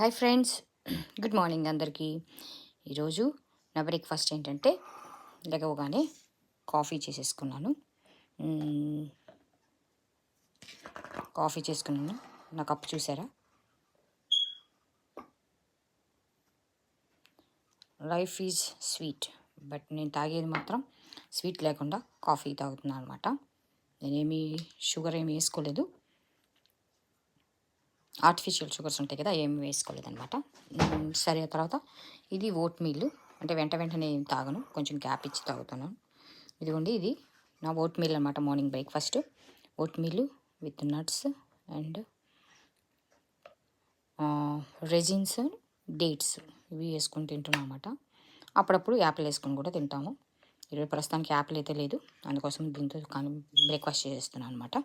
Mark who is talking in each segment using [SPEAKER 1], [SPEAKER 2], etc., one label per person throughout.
[SPEAKER 1] Hi friends, good morning అందరికీ. ఈరోజు నా బ్రేక్ఫాస్ట్ ఏంటంటే లెగవగానే కాఫీ చేసేసుకున్నాను. మ్మ్, కాఫీ చేసుకున్నాను. నా కప్పు చూసారా? లైఫ్ ఈజ్ స్వీట్, బట్ నేను తాగేది మాత్రం స్వీట్ లేకుండా కాఫీ తాగుతున్నాను అనమాట. నేనేమి షుగర్ ఏమి వేసుకోలేదు, ఆర్టిఫిషియల్ షుగర్స్ ఉంటాయి కదా, ఏమి వేసుకోలేదన్నమాట. సరే, ఆ తర్వాత ఇది ఓట్ మీల్. అంటే వెంటనే ఏం తాగను, కొంచెం గ్యాప్ ఇచ్చి తాగుతాను. ఇదిగోండి, ఇది నా ఓట్ మీల్ అనమాట. Morning breakfast vote meal with nuts and resins, dates ఇవి వేసుకొని తింటున్నాం అనమాట. అప్పుడప్పుడు యాపిల్ వేసుకొని కూడా తింటాము. ఈరోజు ప్రస్తుతానికి యాపిల్ అయితే లేదు, అందుకోసం దీంతో కానీ బ్రేక్ఫాస్ట్ చేస్తున్నాను అనమాట.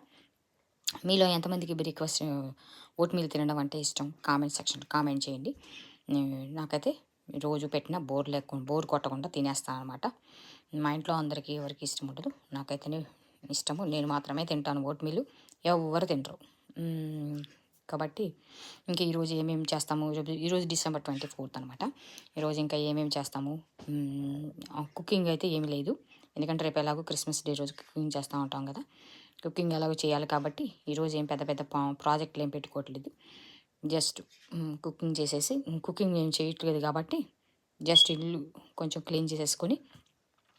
[SPEAKER 1] మీలో ఎంతమందికి బ్రేక్ఫాస్ట్ ఓట్ మీల్ తినడం అంటే ఇష్టం? కామెంట్ సెక్షన్ కామెంట్ చేయండి. నాకైతే రోజు పెట్టిన బోర్ కొట్టకుండా తినేస్తాను అనమాట. మా ఇంట్లో అందరికీ ఎవరికి ఇష్టం ఉండదు, నాకైతే ఇష్టము. నేను మాత్రమే తింటాను ఓట్ మీల్, ఎవరు తినరు. కాబట్టి ఇంకా ఈరోజు ఏమేమి చేస్తాము? ఈరోజు December 24th అనమాట. ఈరోజు ఇంకా ఏమేమి చేస్తాము? కుకింగ్ అయితే ఏమీ లేదు, ఎందుకంటే రేపు ఎలాగో క్రిస్మస్ డే రోజు కుకింగ్ చేస్తూ ఉంటాం కదా. కుకింగ్ ఎలాగో చేయాలి కాబట్టి ఈరోజు ఏం పెద్ద పెద్ద ప్రాజెక్టులు ఏం పెట్టుకోవట్లేదు. జస్ట్ కుకింగ్ చేసేసి, కుకింగ్ ఏం చేయట్లేదు కాబట్టి జస్ట్ ఇల్లు కొంచెం క్లీన్ చేసేసుకొని,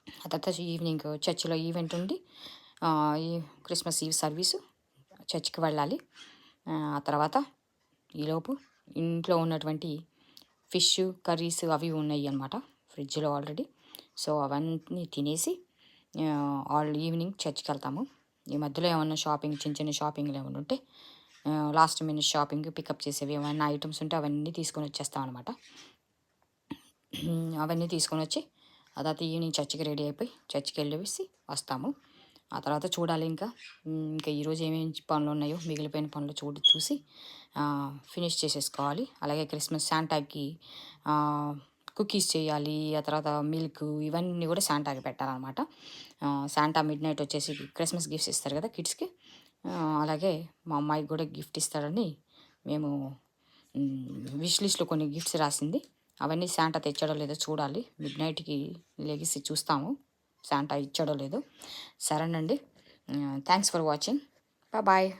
[SPEAKER 1] ఆ తర్వాత ఈవినింగ్ చర్చిలో ఈవెంట్ ఉంది. ఈ క్రిస్మస్ ఈవ్ సర్వీసు, చర్చికి వెళ్ళాలి. ఆ తర్వాత ఈలోపు ఇంట్లో ఉన్నటువంటి ఫిష్ కర్రీస్ అవి ఉన్నాయి అన్నమాట ఫ్రిడ్జ్లో ఆల్రెడీ. సో అవన్నీ తినేసి ఈవినింగ్ చర్చ్కి వెళ్తాము. ఈ మధ్యలో ఏమన్నా షాపింగ్, చిన్న చిన్న షాపింగ్లు ఏమైనా ఉంటే, లాస్ట్ మినిట్ షాపింగ్ పికప్ చేసేవి ఏమైనా ఐటమ్స్ ఉంటే అవన్నీ తీసుకొని వచ్చేస్తాం అనమాట. అవన్నీ తీసుకొని వచ్చి ఆ తర్వాత ఈవినింగ్ చర్చికి రెడీ అయిపోయి చర్చికి వెళ్ళేసి వస్తాము. ఆ తర్వాత చూడాలి ఇంకా ఈరోజు ఏమేమి పనులు ఉన్నాయో, మిగిలిపోయిన పనులు చూసి ఫినిష్ చేసేసుకోవాలి. అలాగే క్రిస్మస్ శాంటాకి కుకీస్ చేయాలి. ఆ తర్వాత మిల్క్ ఇవన్నీ కూడా శాంటాకి పెట్టాలన్నమాట. శాంటా మిడ్ నైట్ వచ్చేసి క్రిస్మస్ గిఫ్ట్స్ ఇస్తారు కదా కిడ్స్కి, అలాగే మా అమ్మాయికి కూడా గిఫ్ట్ ఇస్తారని మేము విష్ లిస్ట్లో కొన్ని గిఫ్ట్స్ రాసింది. అవన్నీ శాంటా తెచ్చాడో లేదో చూడాలి. మిడ్ నైట్కి లెగిసి చూస్తాము శాంటా ఇచ్చాడో లేదో. సరేనండి, థ్యాంక్స్ ఫర్ వాచింగ్. బాయ్.